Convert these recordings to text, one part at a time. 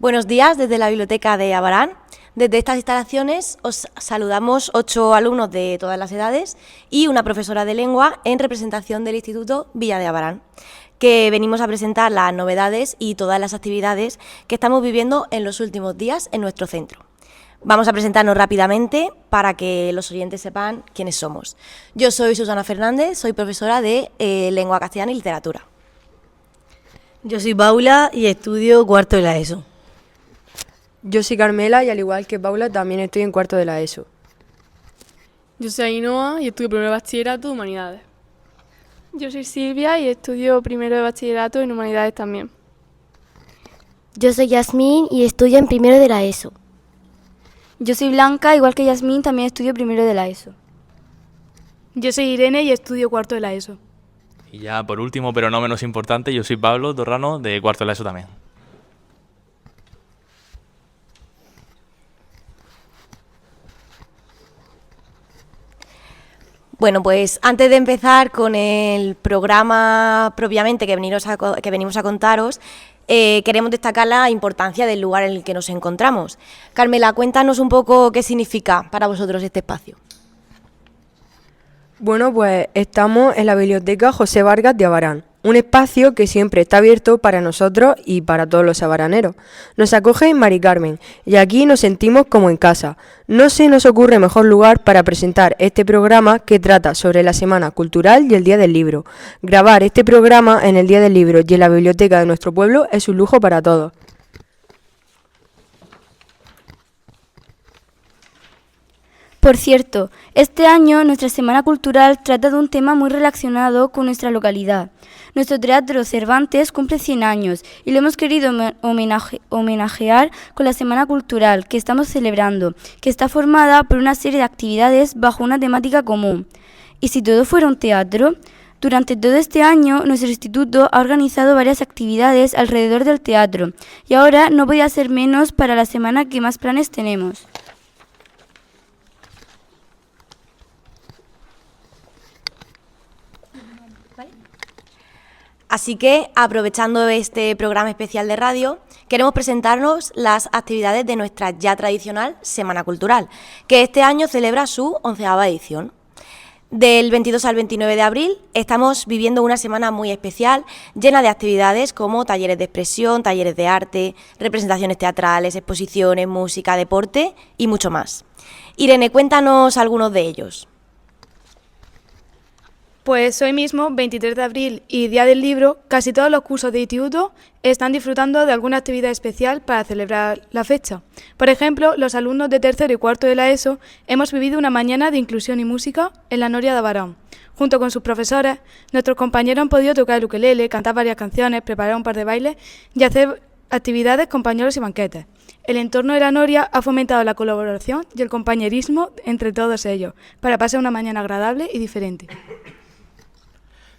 Buenos días desde la Biblioteca de Abarán. Desde estas instalaciones os saludamos 8 alumnos de todas las edades y una profesora de lengua en representación del Instituto Villa de Abarán, que venimos a presentar las novedades y todas las actividades que estamos viviendo en los últimos días en nuestro centro. Vamos a presentarnos rápidamente para que los oyentes sepan quiénes somos. Yo soy Susana Fernández, soy profesora de Lengua Castellana y Literatura. Yo soy Paula y estudio cuarto de la ESO. Yo soy Carmela y al igual que Paula también estoy en cuarto de la ESO. Yo soy Ainhoa y estudio primero de bachillerato en Humanidades. Yo soy Silvia y estudio primero de bachillerato en Humanidades también. Yo soy Yasmín y estudio en primero de la ESO. Yo soy Blanca, igual que Yasmín, también estudio primero de la ESO. Yo soy Irene y estudio cuarto de la ESO. Y ya por último, pero no menos importante, yo soy Pablo Torrano, de cuarto de la ESO también. Bueno, pues antes de empezar con el programa propiamente que venimos a contaros, queremos destacar la importancia del lugar en el que nos encontramos. Carmela, cuéntanos un poco qué significa para vosotros este espacio. Bueno, pues estamos en la Biblioteca José Vargas de Abarán, un espacio que siempre está abierto para nosotros y para todos los abaraneros. Nos acoge Mari Carmen y aquí nos sentimos como en casa. No se nos ocurre mejor lugar para presentar este programa que trata sobre la Semana Cultural y el Día del Libro. Grabar este programa en el Día del Libro y en la biblioteca de nuestro pueblo es un lujo para todos. Por cierto, este año nuestra Semana Cultural trata de un tema muy relacionado con nuestra localidad. Nuestro Teatro Cervantes cumple 100 años y lo hemos querido homenajear con la Semana Cultural que estamos celebrando, que está formada por una serie de actividades bajo una temática común. ¿Y si todo fuera un teatro? Durante todo este año, nuestro instituto ha organizado varias actividades alrededor del teatro y ahora no podía ser menos para la semana que más planes tenemos. Así que, aprovechando este programa especial de radio, queremos presentarnos las actividades de nuestra ya tradicional Semana Cultural, que este año celebra su 11ª edición. Del 22 al 29 de abril estamos viviendo una semana muy especial, llena de actividades como talleres de expresión, talleres de arte, representaciones teatrales, exposiciones, música, deporte y mucho más. Irene, cuéntanos algunos de ellos. Pues hoy mismo, 23 de abril y Día del Libro, casi todos los cursos de instituto están disfrutando de alguna actividad especial para celebrar la fecha. Por ejemplo, los alumnos de tercero y cuarto de la ESO hemos vivido una mañana de inclusión y música en la Noria de Abarán. Junto con sus profesores, nuestros compañeros han podido tocar el ukelele, cantar varias canciones, preparar un par de bailes y hacer actividades con pañuelos y banquetes. El entorno de la Noria ha fomentado la colaboración y el compañerismo entre todos ellos, para pasar una mañana agradable y diferente.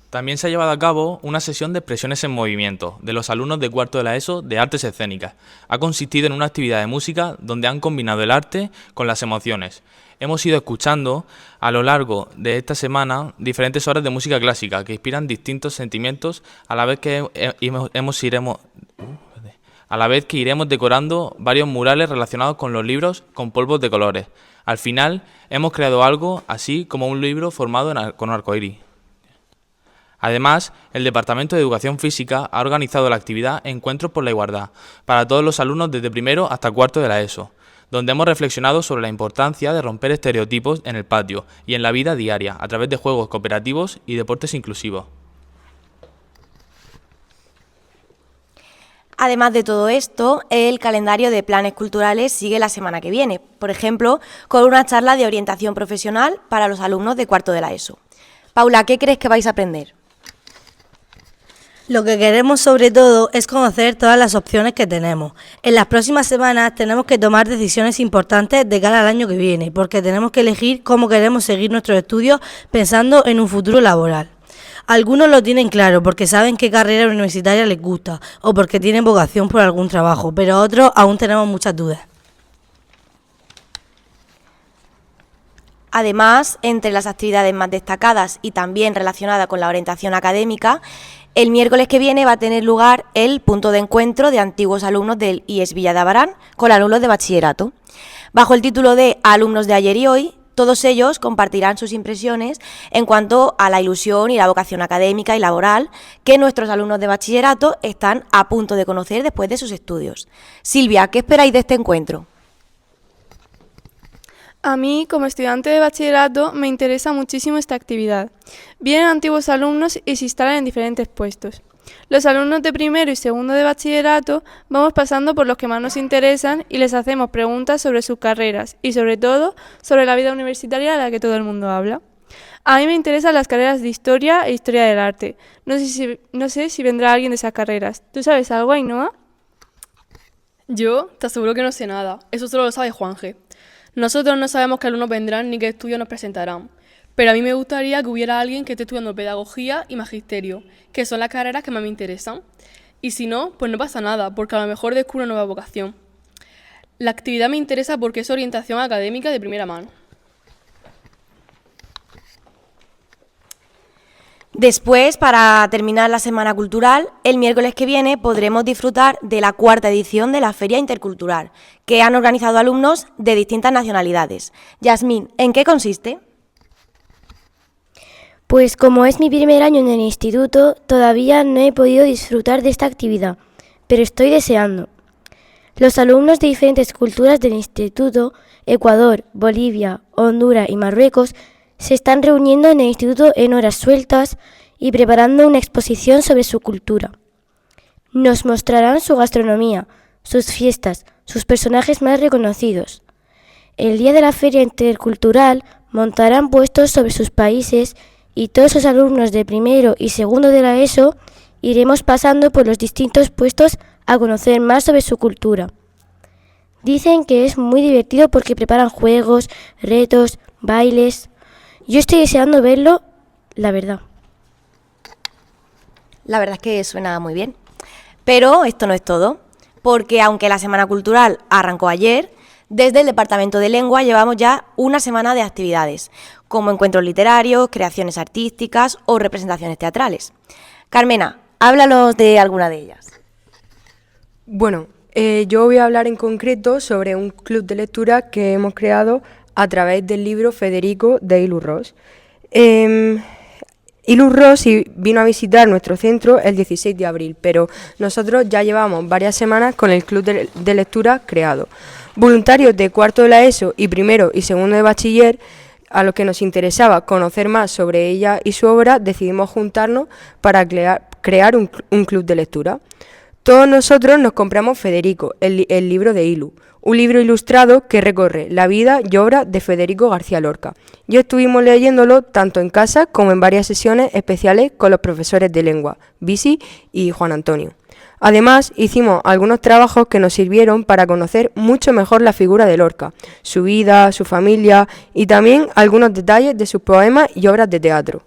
También se ha llevado a cabo una sesión de expresiones en movimiento de los alumnos de cuarto de la ESO de Artes Escénicas. Ha consistido en una actividad de música donde han combinado el arte con las emociones. Hemos ido escuchando a lo largo de esta semana diferentes horas de música clásica que inspiran distintos sentimientos a la vez que iremos decorando varios murales relacionados con los libros con polvos de colores. Al final hemos creado algo así como un libro formado con arcoíris. Además, el Departamento de Educación Física ha organizado la actividad Encuentros por la Igualdad para todos los alumnos desde primero hasta cuarto de la ESO, donde hemos reflexionado sobre la importancia de romper estereotipos en el patio y en la vida diaria a través de juegos cooperativos y deportes inclusivos. Además de todo esto, el calendario de planes culturales sigue la semana que viene, por ejemplo, con una charla de orientación profesional para los alumnos de cuarto de la ESO. Paula, ¿qué crees que vais a aprender? Lo que queremos sobre todo es conocer todas las opciones que tenemos. En las próximas semanas tenemos que tomar decisiones importantes de cara al año que viene, porque tenemos que elegir cómo queremos seguir nuestros estudios pensando en un futuro laboral. Algunos lo tienen claro porque saben qué carrera universitaria les gusta o porque tienen vocación por algún trabajo, pero otros aún tenemos muchas dudas. Además, entre las actividades más destacadas y también relacionadas con la orientación académica, El miércoles que viene va a tener lugar el punto de encuentro de antiguos alumnos del IES Villa de Abarán con alumnos de bachillerato. Bajo el título de Alumnos de ayer y hoy, todos ellos compartirán sus impresiones en cuanto a la ilusión y la vocación académica y laboral que nuestros alumnos de bachillerato están a punto de conocer después de sus estudios. Silvia, ¿qué esperáis de este encuentro? A mí, como estudiante de bachillerato, me interesa muchísimo esta actividad. Vienen antiguos alumnos y se instalan en diferentes puestos. Los alumnos de primero y segundo de bachillerato vamos pasando por los que más nos interesan y les hacemos preguntas sobre sus carreras y sobre todo sobre la vida universitaria de la que todo el mundo habla. A mí me interesan las carreras de Historia e Historia del Arte. No sé si vendrá alguien de esas carreras. ¿Tú sabes algo, Ainhoa? Yo te aseguro que no sé nada. Eso solo lo sabe Juanje. Nosotros no sabemos qué alumnos vendrán ni qué estudios nos presentarán. Pero a mí me gustaría que hubiera alguien que esté estudiando pedagogía y magisterio, que son las carreras que más me interesan. Y si no, pues no pasa nada, porque a lo mejor descubro una nueva vocación. La actividad me interesa porque es orientación académica de primera mano. Después, para terminar la Semana Cultural, el miércoles que viene podremos disfrutar de la 4ª edición de la Feria Intercultural, que han organizado alumnos de distintas nacionalidades. Yasmín, ¿en qué consiste? Pues como es mi primer año en el instituto, todavía no he podido disfrutar de esta actividad, pero estoy deseando. Los alumnos de diferentes culturas del instituto, Ecuador, Bolivia, Honduras y Marruecos, se están reuniendo en el instituto en horas sueltas y preparando una exposición sobre su cultura. Nos mostrarán su gastronomía, sus fiestas, sus personajes más reconocidos. El día de la Feria Intercultural montarán puestos sobre sus países y todos los alumnos de primero y segundo de la ESO iremos pasando por los distintos puestos a conocer más sobre su cultura. Dicen que es muy divertido porque preparan juegos, retos, bailes. Yo estoy deseando verlo, la verdad. La verdad es que suena muy bien. Pero esto no es todo, porque aunque la Semana Cultural arrancó ayer, desde el Departamento de Lengua llevamos ya una semana de actividades, como encuentros literarios, creaciones artísticas o representaciones teatrales. Carmena, háblanos de alguna de ellas. Bueno, yo voy a hablar en concreto sobre un club de lectura que hemos creado a través del libro Federico de Ilus Ros. Ilus Ros vino a visitar nuestro centro el 16 de abril, pero nosotros ya llevamos varias semanas con el club de lectura creado. Voluntarios de cuarto de la ESO y primero y segundo de bachiller, a los que nos interesaba conocer más sobre ella y su obra, decidimos juntarnos para crear un club de lectura. Todos nosotros nos compramos Federico, el libro de Ilu, un libro ilustrado que recorre la vida y obra de Federico García Lorca. Y estuvimos leyéndolo tanto en casa como en varias sesiones especiales con los profesores de lengua, Bisi y Juan Antonio. Además, hicimos algunos trabajos que nos sirvieron para conocer mucho mejor la figura de Lorca, su vida, su familia y también algunos detalles de sus poemas y obras de teatro.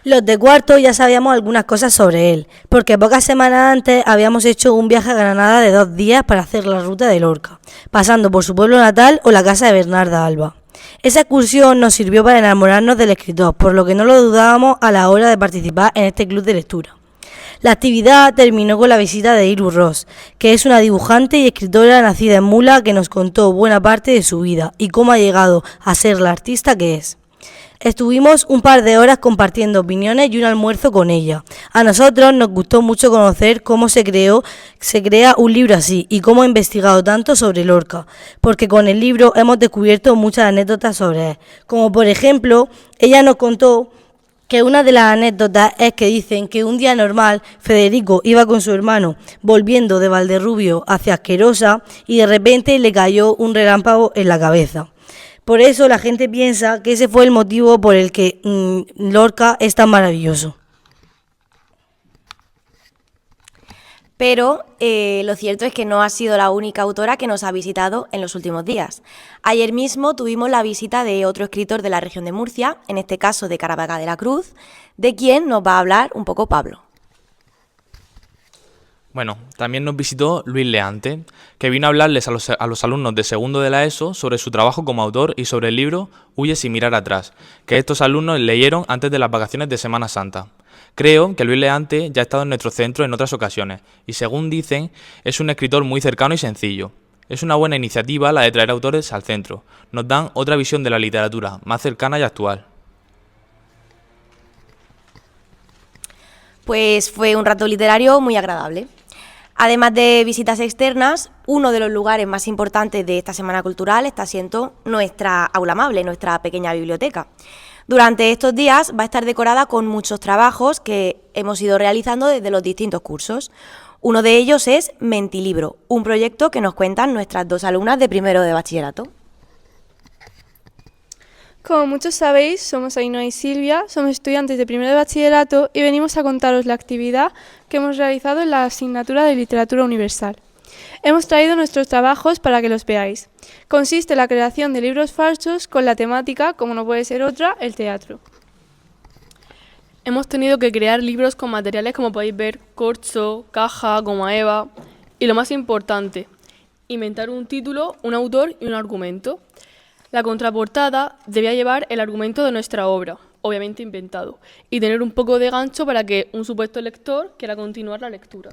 Los de cuarto ya sabíamos algunas cosas sobre él, porque pocas semanas antes habíamos hecho un viaje a Granada de 2 días para hacer la ruta de Lorca, pasando por su pueblo natal o la casa de Bernarda Alba. Esa excursión nos sirvió para enamorarnos del escritor, por lo que no lo dudábamos a la hora de participar en este club de lectura. La actividad terminó con la visita de Ilus Ros, que es una dibujante y escritora nacida en Mula que nos contó buena parte de su vida y cómo ha llegado a ser la artista que es. Estuvimos un par de horas compartiendo opiniones y un almuerzo con ella. A nosotros nos gustó mucho conocer cómo se crea un libro así y cómo ha investigado tanto sobre Lorca, porque con el libro hemos descubierto muchas anécdotas sobre él. Como por ejemplo, ella nos contó que una de las anécdotas es que dicen que un día normal Federico iba con su hermano volviendo de Valderrubio hacia Asquerosa y de repente le cayó un relámpago en la cabeza. Por eso la gente piensa que ese fue el motivo por el que Lorca es tan maravilloso. Pero lo cierto es que no ha sido la única autora que nos ha visitado en los últimos días. Ayer mismo tuvimos la visita de otro escritor de la región de Murcia, en este caso de Caravaca de la Cruz, de quien nos va a hablar un poco Pablo. Bueno, también nos visitó Luis Leante, que vino a hablarles a los alumnos de segundo de la ESO sobre su trabajo como autor y sobre el libro Huye sin mirar atrás, que estos alumnos leyeron antes de las vacaciones de Semana Santa. Creo que Luis Leante ya ha estado en nuestro centro en otras ocasiones y, según dicen, es un escritor muy cercano y sencillo. Es una buena iniciativa la de traer autores al centro. Nos dan otra visión de la literatura, más cercana y actual. Pues fue un rato literario muy agradable. Además de visitas externas, uno de los lugares más importantes de esta Semana Cultural está siendo nuestra aula amable, nuestra pequeña biblioteca. Durante estos días va a estar decorada con muchos trabajos que hemos ido realizando desde los distintos cursos. Uno de ellos es Mentilibro, un proyecto que nos cuentan nuestras dos alumnas de primero de bachillerato. Como muchos sabéis, somos Ainhoa y Silvia, somos estudiantes de primero de bachillerato y venimos a contaros la actividad que hemos realizado en la asignatura de Literatura Universal. Hemos traído nuestros trabajos para que los veáis. Consiste en la creación de libros falsos con la temática, como no puede ser otra, el teatro. Hemos tenido que crear libros con materiales como podéis ver, corcho, caja, goma eva y lo más importante, inventar un título, un autor y un argumento. La contraportada debía llevar el argumento de nuestra obra, obviamente inventado, y tener un poco de gancho para que un supuesto lector quiera continuar la lectura.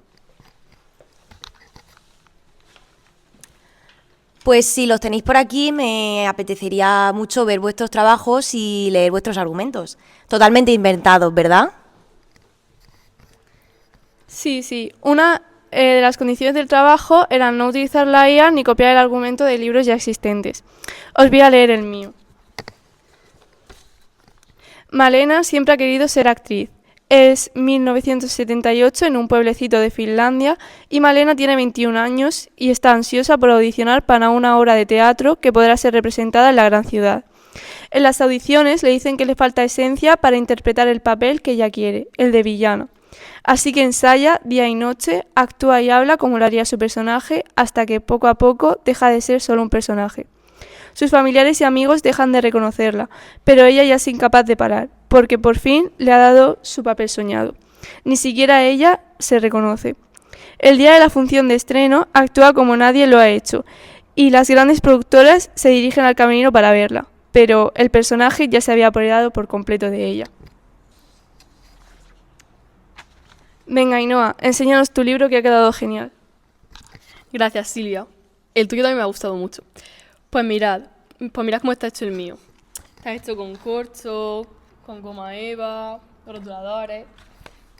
Pues si los tenéis por aquí, me apetecería mucho ver vuestros trabajos y leer vuestros argumentos. Totalmente inventados, ¿verdad? Sí. Una de las condiciones del trabajo era no utilizar la IA ni copiar el argumento de libros ya existentes. Os voy a leer el mío. Malena siempre ha querido ser actriz. Es 1978 en un pueblecito de Finlandia y Malena tiene 21 años y está ansiosa por audicionar para una obra de teatro que podrá ser representada en la gran ciudad. En las audiciones le dicen que le falta esencia para interpretar el papel que ella quiere, el de villana. Así que ensaya día y noche, actúa y habla como lo haría su personaje hasta que poco a poco deja de ser solo un personaje. Sus familiares y amigos dejan de reconocerla, pero ella ya es incapaz de parar, porque por fin le ha dado su papel soñado. Ni siquiera ella se reconoce. El día de la función de estreno actúa como nadie lo ha hecho, y las grandes productoras se dirigen al camerino para verla, pero el personaje ya se había apoderado por completo de ella. Venga, Ainhoa, enséñanos tu libro que ha quedado genial. Gracias, Silvia. El tuyo también me ha gustado mucho. Pues mirad cómo está hecho el mío. Está hecho con corcho, con goma eva, rotuladores.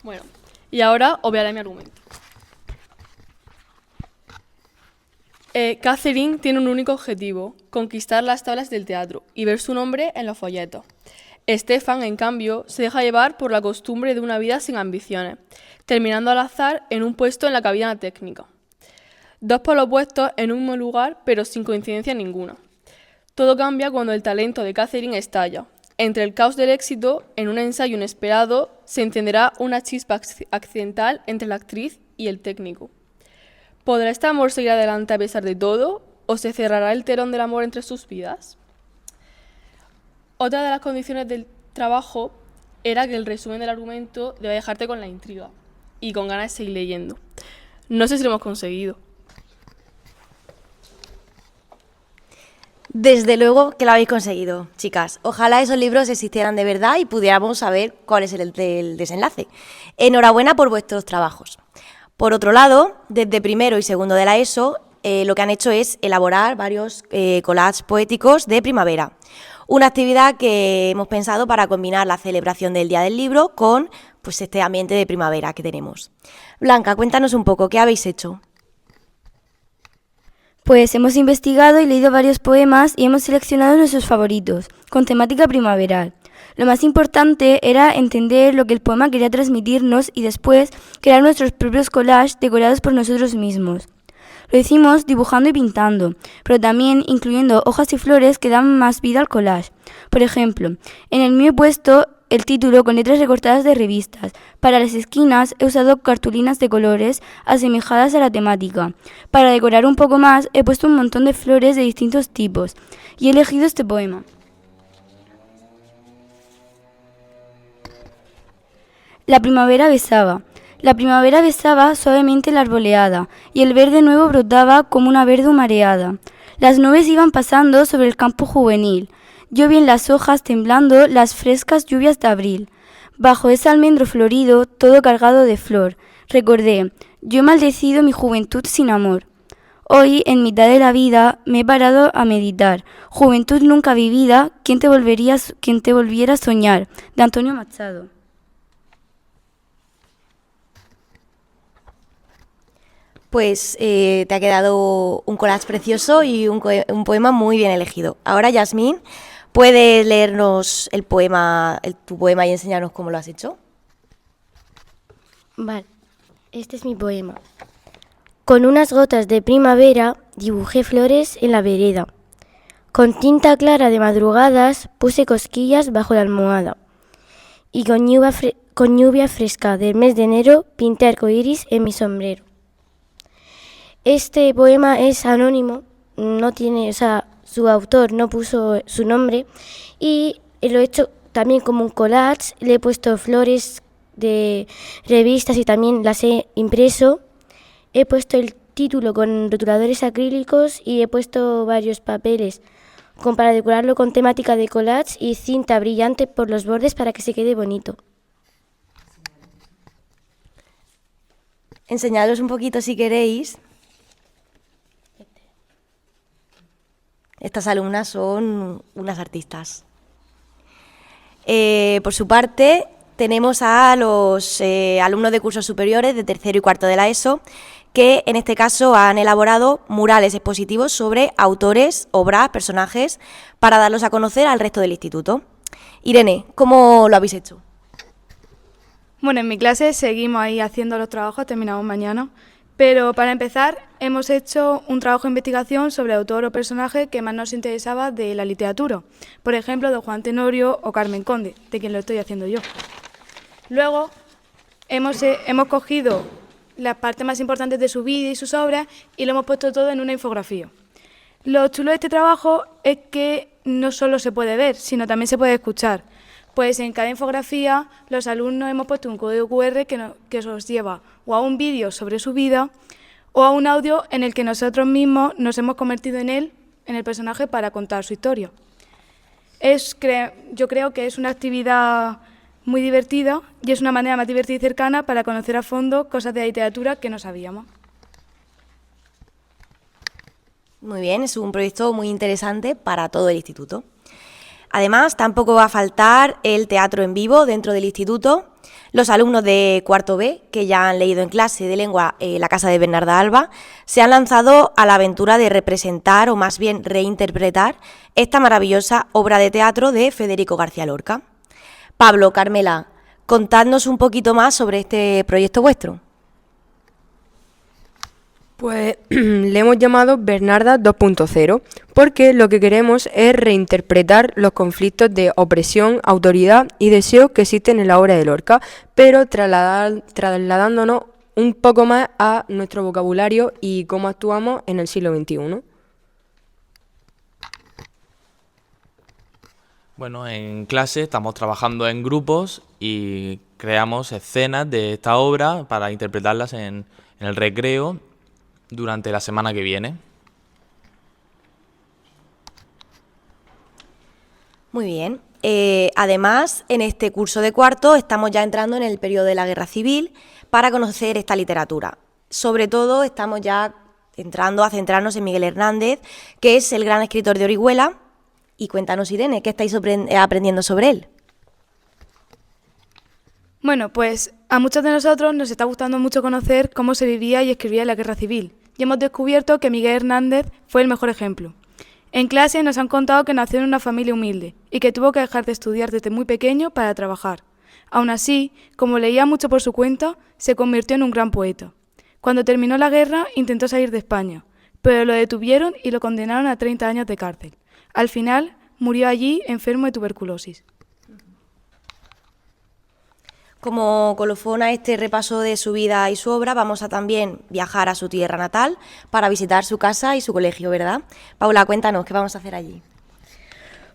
Bueno, y ahora os voy a leer mi argumento. Catherine tiene un único objetivo, conquistar las tablas del teatro y ver su nombre en los folletos. Stefan, en cambio, se deja llevar por la costumbre de una vida sin ambiciones, terminando al azar en un puesto en la cabina técnica. Dos polos opuestos en un mismo lugar, pero sin coincidencia ninguna. Todo cambia cuando el talento de Catherine estalla. Entre el caos del éxito, en un ensayo inesperado, se encenderá una chispa accidental entre la actriz y el técnico. ¿Podrá este amor seguir adelante a pesar de todo? ¿O se cerrará el telón del amor entre sus vidas? Otra de las condiciones del trabajo era que el resumen del argumento debe dejarte con la intriga y con ganas de seguir leyendo. No sé si lo hemos conseguido. Desde luego que lo habéis conseguido, chicas. Ojalá esos libros existieran de verdad y pudiéramos saber cuál es el desenlace. Enhorabuena por vuestros trabajos. Por otro lado, desde primero y segundo de la ESO, lo que han hecho es elaborar varios collages poéticos de primavera. Una actividad que hemos pensado para combinar la celebración del Día del Libro con pues, este ambiente de primavera que tenemos. Blanca, cuéntanos un poco, ¿qué habéis hecho? Pues hemos investigado y leído varios poemas y hemos seleccionado nuestros favoritos, con temática primaveral. Lo más importante era entender lo que el poema quería transmitirnos y después crear nuestros propios collages decorados por nosotros mismos. Lo hicimos dibujando y pintando, pero también incluyendo hojas y flores que dan más vida al collage. Por ejemplo, en el mío he puesto el título con letras recortadas de revistas. Para las esquinas he usado cartulinas de colores asemejadas a la temática. Para decorar un poco más he puesto un montón de flores de distintos tipos y he elegido este poema. La primavera besaba. La primavera besaba suavemente la arboleada, y el verde nuevo brotaba como una verde mareada. Las nubes iban pasando sobre el campo juvenil. Yo vi en las hojas temblando las frescas lluvias de abril. Bajo ese almendro florido, todo cargado de flor, recordé, yo he maldecido mi juventud sin amor. Hoy, en mitad de la vida, me he parado a meditar. Juventud nunca vivida, ¿quién te volviera a soñar? De Antonio Machado. Pues te ha quedado un collage precioso y un poema muy bien elegido. Ahora, Yasmín, ¿puedes leernos tu poema y enseñarnos cómo lo has hecho? Vale, este es mi poema. Con unas gotas de primavera dibujé flores en la vereda. Con tinta clara de madrugadas puse cosquillas bajo la almohada. Y con lluvia fresca del mes de enero pinté arcoíris en mi sombrero. Este poema es anónimo, no tiene, su autor no puso su nombre y lo he hecho también como un collage. Le he puesto flores de revistas y también las he impreso. He puesto el título con rotuladores acrílicos y he puesto varios papeles para decorarlo con temática de collage y cinta brillante por los bordes para que se quede bonito. Enseñadlos un poquito si queréis. Estas alumnas son unas artistas. Por su parte, tenemos a los alumnos de cursos superiores de tercero y cuarto de la ESO, que en este caso han elaborado murales expositivos sobre autores, obras, personajes, para darlos a conocer al resto del instituto. Irene, ¿cómo lo habéis hecho? Bueno, en mi clase seguimos ahí haciendo los trabajos, terminamos mañana, pero para empezar hemos hecho un trabajo de investigación sobre el autor o personaje que más nos interesaba de la literatura, por ejemplo, de Juan Tenorio o Carmen Conde, de quien lo estoy haciendo yo. Luego hemos cogido las partes más importantes de su vida y sus obras y lo hemos puesto todo en una infografía. Lo chulo de este trabajo es que no solo se puede ver, sino también se puede escuchar. Pues en cada infografía los alumnos hemos puesto un código QR que os lleva o a un vídeo sobre su vida o a un audio en el que nosotros mismos nos hemos convertido en el personaje para contar su historia. Yo creo que es una actividad muy divertida y es una manera más divertida y cercana para conocer a fondo cosas de la literatura que no sabíamos. Muy bien, es un proyecto muy interesante para todo el instituto. Además, tampoco va a faltar el teatro en vivo dentro del instituto. Los alumnos de cuarto B, que ya han leído en clase de lengua La casa de Bernarda Alba, se han lanzado a la aventura de representar, o más bien reinterpretar, esta maravillosa obra de teatro de Federico García Lorca. Pablo, Carmela, contadnos un poquito más sobre este proyecto vuestro. Pues le hemos llamado Bernarda 2.0 porque lo que queremos es reinterpretar los conflictos de opresión, autoridad y deseo que existen en la obra de Lorca, pero trasladándonos un poco más a nuestro vocabulario y cómo actuamos en el siglo XXI. Bueno, en clase estamos trabajando en grupos y creamos escenas de esta obra para interpretarlas en el recreo durante la semana que viene. Muy bien. Además, en este curso de cuarto estamos ya entrando en el periodo de la Guerra Civil para conocer esta literatura. Sobre todo estamos ya entrando a centrarnos en Miguel Hernández, que es el gran escritor de Orihuela. Y cuéntanos, Irene, ¿qué estáis aprendiendo sobre él? Bueno, pues a muchos de nosotros nos está gustando mucho conocer cómo se vivía y escribía en la Guerra Civil. Y hemos descubierto que Miguel Hernández fue el mejor ejemplo. En clase nos han contado que nació en una familia humilde y que tuvo que dejar de estudiar desde muy pequeño para trabajar. Aún así, como leía mucho por su cuenta, se convirtió en un gran poeta. Cuando terminó la guerra, intentó salir de España, pero lo detuvieron y lo condenaron a 30 años de cárcel. Al final, murió allí enfermo de tuberculosis. Como colofón a este repaso de su vida y su obra, vamos a también viajar a su tierra natal para visitar su casa y su colegio, ¿verdad? Paula, cuéntanos, ¿qué vamos a hacer allí?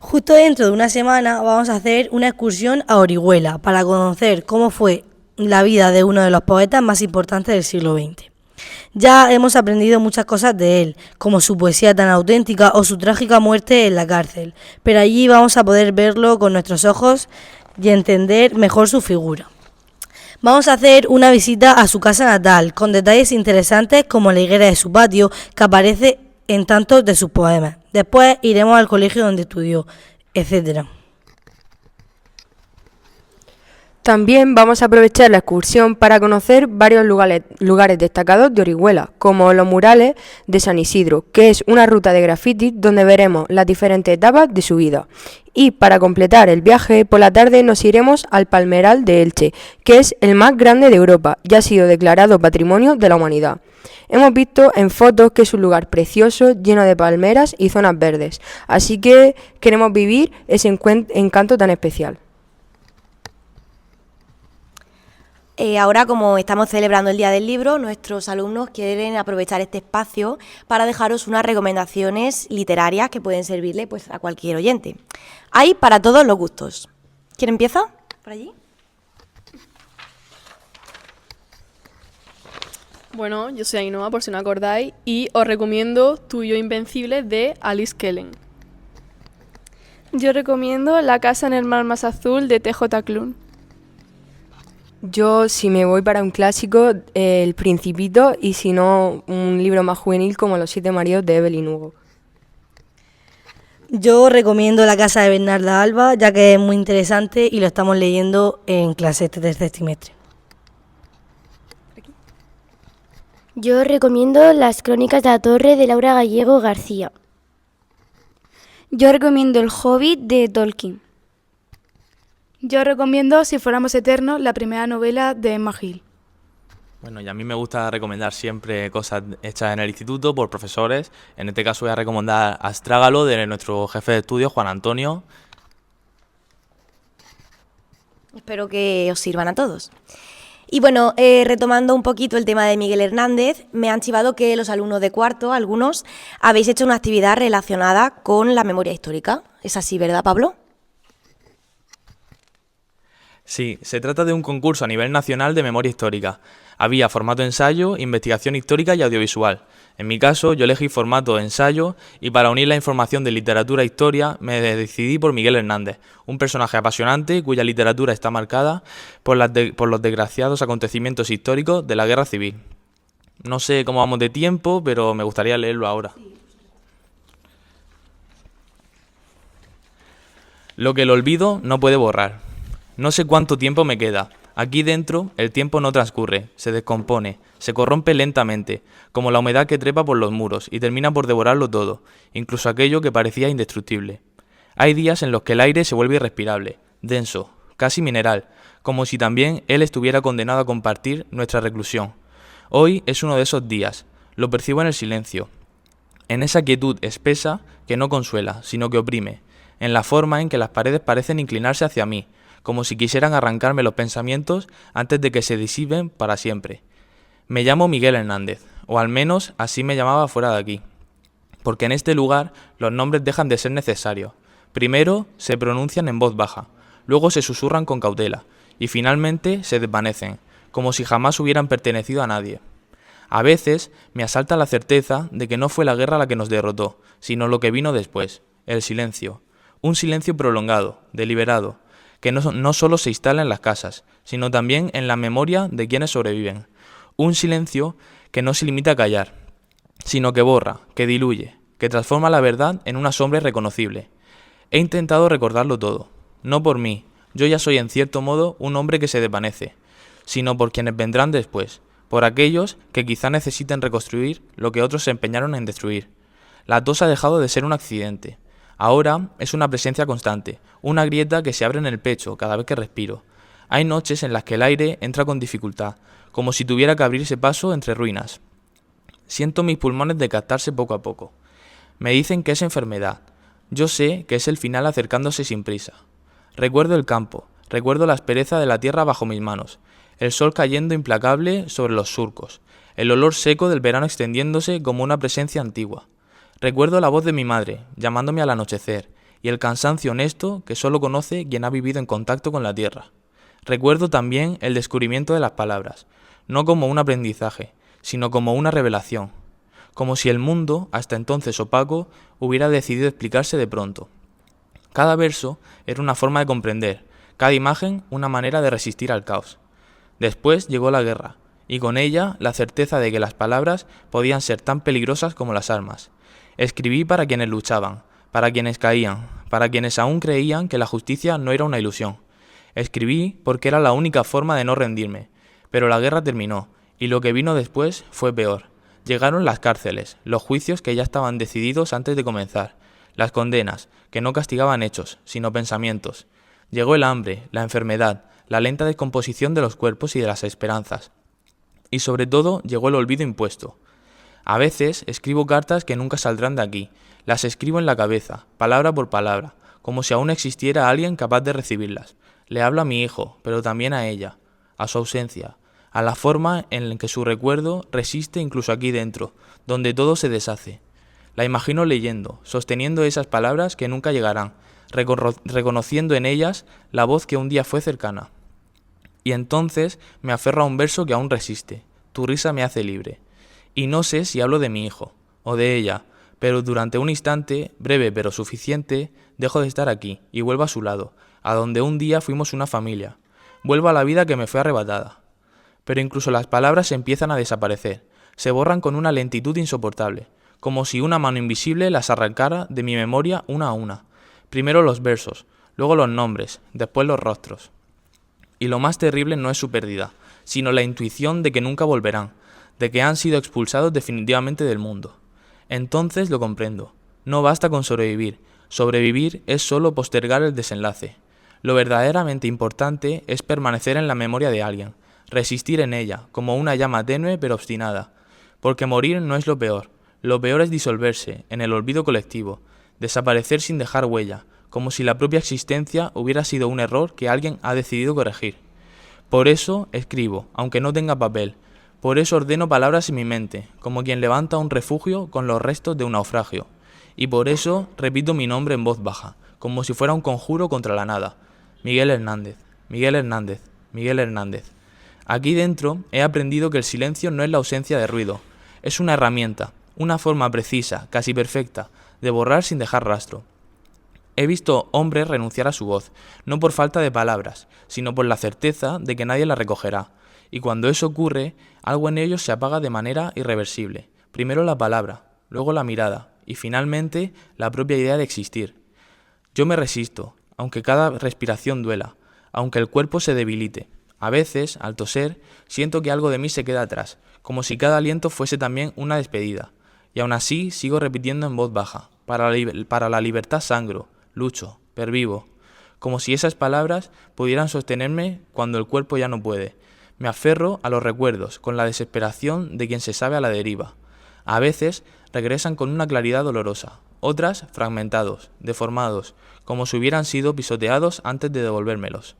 Justo dentro de una semana vamos a hacer una excursión a Orihuela para conocer cómo fue la vida de uno de los poetas más importantes del siglo XX. Ya hemos aprendido muchas cosas de él, como su poesía tan auténtica o su trágica muerte en la cárcel, pero allí vamos a poder verlo con nuestros ojos y entender mejor su figura. Vamos a hacer una visita a su casa natal, con detalles interesantes como la higuera de su patio, que aparece en tantos de sus poemas. Después iremos al colegio donde estudió, etc. También vamos a aprovechar la excursión para conocer varios lugares destacados de Orihuela, como los murales de San Isidro, que es una ruta de graffiti donde veremos las diferentes etapas de su vida. Y para completar el viaje, por la tarde nos iremos al Palmeral de Elche, que es el más grande de Europa y ha sido declarado Patrimonio de la Humanidad. Hemos visto en fotos que es un lugar precioso, lleno de palmeras y zonas verdes, así que queremos vivir ese encanto tan especial. Ahora, como estamos celebrando el Día del Libro, nuestros alumnos quieren aprovechar este espacio para dejaros unas recomendaciones literarias que pueden servirle pues, a cualquier oyente. Hay para todos los gustos. ¿Quién empieza? ¿Por allí? Bueno, yo soy Ainhoa, por si no acordáis, y os recomiendo Tu y yo invencible de Alice Kellen. Yo recomiendo La casa en el mar más azul de T.J. Klune. Yo, si me voy para un clásico, El Principito, y si no, un libro más juvenil como Los siete maridos de Evelyn Hugo. Yo recomiendo La casa de Bernarda Alba, ya que es muy interesante y lo estamos leyendo en clase este tercer trimestre. Yo recomiendo Las crónicas de la torre de Laura Gallego García. Yo recomiendo El Hobbit de Tolkien. Yo recomiendo Si fuéramos eternos, la primera novela de Emma Hill. Bueno, y a mí me gusta recomendar siempre cosas hechas en el instituto por profesores. En este caso voy a recomendar Astrágalo de nuestro jefe de estudio, Juan Antonio. Espero que os sirvan a todos. Y bueno, retomando un poquito el tema de Miguel Hernández, me han chivado que los alumnos de cuarto, algunos, habéis hecho una actividad relacionada con la memoria histórica. ¿Es así, verdad, Pablo? Sí, se trata de un concurso a nivel nacional de memoria histórica. Había formato ensayo, investigación histórica y audiovisual. En mi caso, yo elegí formato ensayo y para unir la información de literatura e historia me decidí por Miguel Hernández, un personaje apasionante cuya literatura está marcada por los desgraciados acontecimientos históricos de la Guerra Civil. No sé cómo vamos de tiempo, pero me gustaría leerlo ahora. Lo que el olvido no puede borrar. No sé cuánto tiempo me queda. Aquí dentro el tiempo no transcurre, se descompone, se corrompe lentamente, como la humedad que trepa por los muros y termina por devorarlo todo, incluso aquello que parecía indestructible. Hay días en los que el aire se vuelve irrespirable, denso, casi mineral, como si también él estuviera condenado a compartir nuestra reclusión. Hoy es uno de esos días, lo percibo en el silencio, en esa quietud espesa que no consuela, sino que oprime, en la forma en que las paredes parecen inclinarse hacia mí, como si quisieran arrancarme los pensamientos antes de que se disipen para siempre. Me llamo Miguel Hernández, o al menos así me llamaba fuera de aquí, porque en este lugar los nombres dejan de ser necesarios. Primero se pronuncian en voz baja, luego se susurran con cautela, y finalmente se desvanecen, como si jamás hubieran pertenecido a nadie. A veces me asalta la certeza de que no fue la guerra la que nos derrotó, sino lo que vino después, el silencio. Un silencio prolongado, deliberado, que no solo se instala en las casas, sino también en la memoria de quienes sobreviven. Un silencio que no se limita a callar, sino que borra, que diluye, que transforma la verdad en una sombra irreconocible. He intentado recordarlo todo, no por mí, yo ya soy en cierto modo un hombre que se desvanece, sino por quienes vendrán después, por aquellos que quizá necesiten reconstruir lo que otros se empeñaron en destruir. La tos ha dejado de ser un accidente. Ahora es una presencia constante, una grieta que se abre en el pecho cada vez que respiro. Hay noches en las que el aire entra con dificultad, como si tuviera que abrirse paso entre ruinas. Siento mis pulmones decatarse poco a poco. Me dicen que es enfermedad. Yo sé que es el final acercándose sin prisa. Recuerdo el campo, recuerdo la aspereza de la tierra bajo mis manos, el sol cayendo implacable sobre los surcos, el olor seco del verano extendiéndose como una presencia antigua. Recuerdo la voz de mi madre, llamándome al anochecer, y el cansancio honesto que solo conoce quien ha vivido en contacto con la tierra. Recuerdo también el descubrimiento de las palabras, no como un aprendizaje, sino como una revelación, como si el mundo, hasta entonces opaco, hubiera decidido explicarse de pronto. Cada verso era una forma de comprender, cada imagen una manera de resistir al caos. Después llegó la guerra, y con ella la certeza de que las palabras podían ser tan peligrosas como las armas. Escribí para quienes luchaban, para quienes caían, para quienes aún creían que la justicia no era una ilusión. Escribí porque era la única forma de no rendirme, pero la guerra terminó, y lo que vino después fue peor. Llegaron las cárceles, los juicios que ya estaban decididos antes de comenzar, las condenas, que no castigaban hechos, sino pensamientos. Llegó el hambre, la enfermedad, la lenta descomposición de los cuerpos y de las esperanzas. Y sobre todo llegó el olvido impuesto. A veces escribo cartas que nunca saldrán de aquí, las escribo en la cabeza, palabra por palabra, como si aún existiera alguien capaz de recibirlas. Le hablo a mi hijo, pero también a ella, a su ausencia, a la forma en la que su recuerdo resiste incluso aquí dentro, donde todo se deshace. La imagino leyendo, sosteniendo esas palabras que nunca llegarán, reconociendo en ellas la voz que un día fue cercana. Y entonces me aferro a un verso que aún resiste, tu risa me hace libre. Y no sé si hablo de mi hijo, o de ella, pero durante un instante, breve pero suficiente, dejo de estar aquí y vuelvo a su lado, a donde un día fuimos una familia. Vuelvo a la vida que me fue arrebatada. Pero incluso las palabras empiezan a desaparecer, se borran con una lentitud insoportable, como si una mano invisible las arrancara de mi memoria una a una. Primero los versos, luego los nombres, después los rostros. Y lo más terrible no es su pérdida, sino la intuición de que nunca volverán, de que han sido expulsados definitivamente del mundo. Entonces lo comprendo. No basta con sobrevivir. Sobrevivir es solo postergar el desenlace. Lo verdaderamente importante es permanecer en la memoria de alguien, resistir en ella, como una llama tenue pero obstinada. Porque morir no es lo peor es disolverse en el olvido colectivo, desaparecer sin dejar huella, como si la propia existencia hubiera sido un error que alguien ha decidido corregir. Por eso escribo, aunque no tenga papel. Por eso ordeno palabras en mi mente, como quien levanta un refugio con los restos de un naufragio. Y por eso repito mi nombre en voz baja, como si fuera un conjuro contra la nada. Miguel Hernández, Miguel Hernández, Miguel Hernández. Aquí dentro he aprendido que el silencio no es la ausencia de ruido, es una herramienta, una forma precisa, casi perfecta, de borrar sin dejar rastro. He visto hombres renunciar a su voz, no por falta de palabras, sino por la certeza de que nadie la recogerá. Y cuando eso ocurre, algo en ellos se apaga de manera irreversible. Primero la palabra, luego la mirada, y finalmente la propia idea de existir. Yo me resisto, aunque cada respiración duela, aunque el cuerpo se debilite. A veces, al toser, siento que algo de mí se queda atrás, como si cada aliento fuese también una despedida. Y aún así sigo repitiendo en voz baja, para la libertad sangro, lucho, pervivo, como si esas palabras pudieran sostenerme cuando el cuerpo ya no puede. Me aferro a los recuerdos, con la desesperación de quien se sabe a la deriva. A veces regresan con una claridad dolorosa, otras fragmentados, deformados, como si hubieran sido pisoteados antes de devolvérmelos.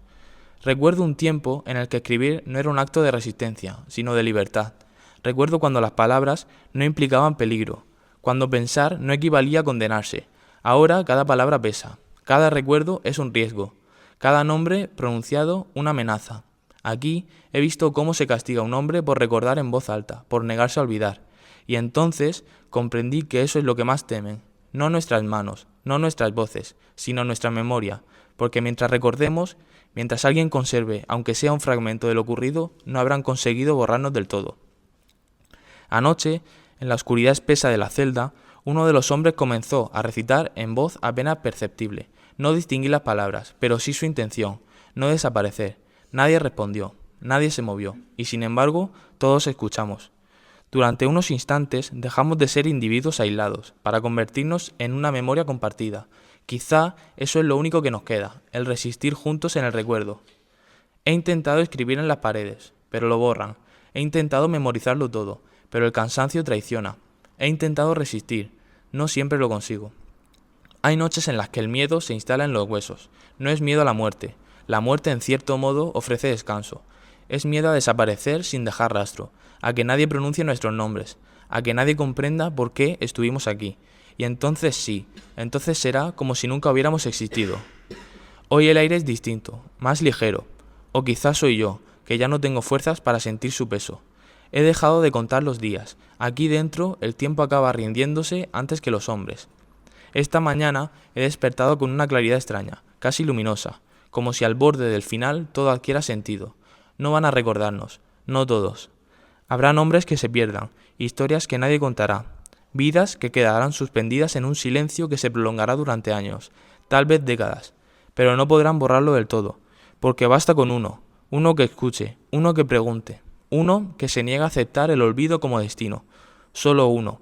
Recuerdo un tiempo en el que escribir no era un acto de resistencia, sino de libertad. Recuerdo cuando las palabras no implicaban peligro, cuando pensar no equivalía a condenarse. Ahora cada palabra pesa, cada recuerdo es un riesgo, cada nombre pronunciado una amenaza. Aquí he visto cómo se castiga a un hombre por recordar en voz alta, por negarse a olvidar. Y entonces comprendí que eso es lo que más temen, no nuestras manos, no nuestras voces, sino nuestra memoria, porque mientras recordemos, mientras alguien conserve, aunque sea un fragmento de lo ocurrido, no habrán conseguido borrarnos del todo. Anoche, en la oscuridad espesa de la celda, uno de los hombres comenzó a recitar en voz apenas perceptible. No distinguí las palabras, pero sí su intención, no desaparecer. Nadie respondió, nadie se movió, y sin embargo, todos escuchamos. Durante unos instantes dejamos de ser individuos aislados, para convertirnos en una memoria compartida. Quizá eso es lo único que nos queda, el resistir juntos en el recuerdo. He intentado escribir en las paredes, pero lo borran. He intentado memorizarlo todo, pero el cansancio traiciona. He intentado resistir, no siempre lo consigo. Hay noches en las que el miedo se instala en los huesos. No es miedo a la muerte. La muerte, en cierto modo, ofrece descanso. Es miedo a desaparecer sin dejar rastro, a que nadie pronuncie nuestros nombres, a que nadie comprenda por qué estuvimos aquí. Y entonces sí, entonces será como si nunca hubiéramos existido. Hoy el aire es distinto, más ligero. O quizás soy yo, que ya no tengo fuerzas para sentir su peso. He dejado de contar los días. Aquí dentro el tiempo acaba rindiéndose antes que los hombres. Esta mañana he despertado con una claridad extraña, casi luminosa, como si al borde del final todo adquiera sentido. No van a recordarnos, no todos. Habrá nombres que se pierdan, historias que nadie contará, vidas que quedarán suspendidas en un silencio que se prolongará durante años, tal vez décadas, pero no podrán borrarlo del todo, porque basta con uno que escuche, uno que pregunte, uno que se niega a aceptar el olvido como destino, solo uno.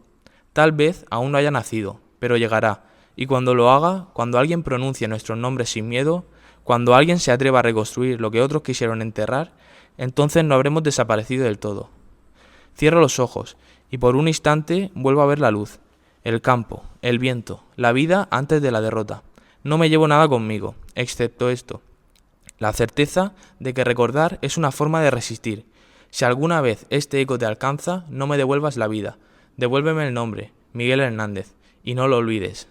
Tal vez aún no haya nacido, pero llegará, y cuando lo haga, cuando alguien pronuncie nuestros nombres sin miedo, cuando alguien se atreva a reconstruir lo que otros quisieron enterrar, entonces no habremos desaparecido del todo. Cierro los ojos, y por un instante vuelvo a ver la luz, el campo, el viento, la vida antes de la derrota. No me llevo nada conmigo, excepto esto, la certeza de que recordar es una forma de resistir. Si alguna vez este eco te alcanza, no me devuelvas la vida, devuélveme el nombre, Miguel Hernández, y no lo olvides.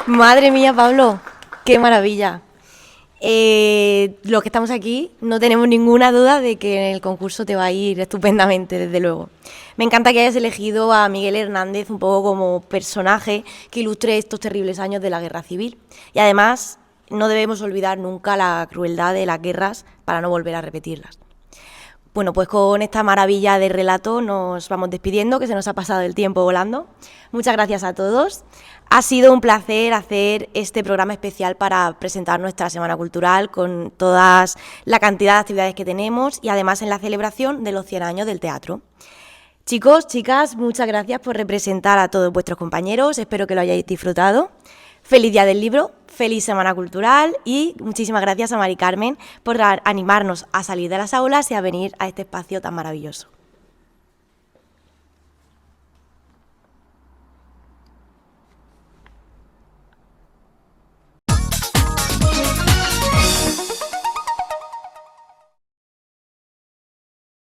Madre mía, Pablo, qué maravilla. Los que estamos aquí no tenemos ninguna duda de que en el concurso te va a ir estupendamente, desde luego. Me encanta que hayas elegido a Miguel Hernández un poco como personaje que ilustre estos terribles años de la guerra civil. Y además, no debemos olvidar nunca la crueldad de las guerras para no volver a repetirlas. Bueno, pues con esta maravilla de relato nos vamos despidiendo, que se nos ha pasado el tiempo volando. Muchas gracias a todos. Ha sido un placer hacer este programa especial para presentar nuestra Semana Cultural con toda la cantidad de actividades que tenemos y además en la celebración de los 100 años del teatro. Chicos, chicas, muchas gracias por representar a todos vuestros compañeros. Espero que lo hayáis disfrutado. Feliz Día del Libro, feliz Semana Cultural y muchísimas gracias a Mari Carmen por animarnos a salir de las aulas y a venir a este espacio tan maravilloso.